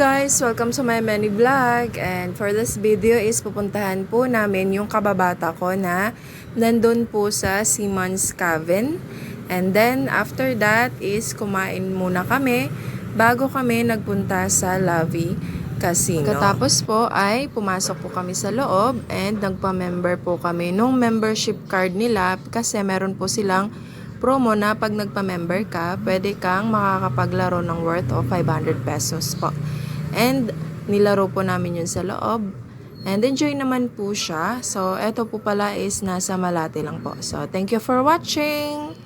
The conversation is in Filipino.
guys! Welcome to my mini vlog, and for this video is pupuntahan po namin yung kababata ko na nandun po sa Simon's Cabin. And then after that is kumain muna kami bago kami nagpunta sa Lavi Casino. Pagkatapos po ay pumasok po kami sa loob and nagpa-member po kami nung membership card nila kasi meron po silang promo na pag nagpa-member ka, pwede kang makakapaglaro ng worth of 500 pesos po. And nilaro po namin yun sa loob. And enjoy naman po siya. So, eto po pala is nasa Malate lang po. So, thank you for watching!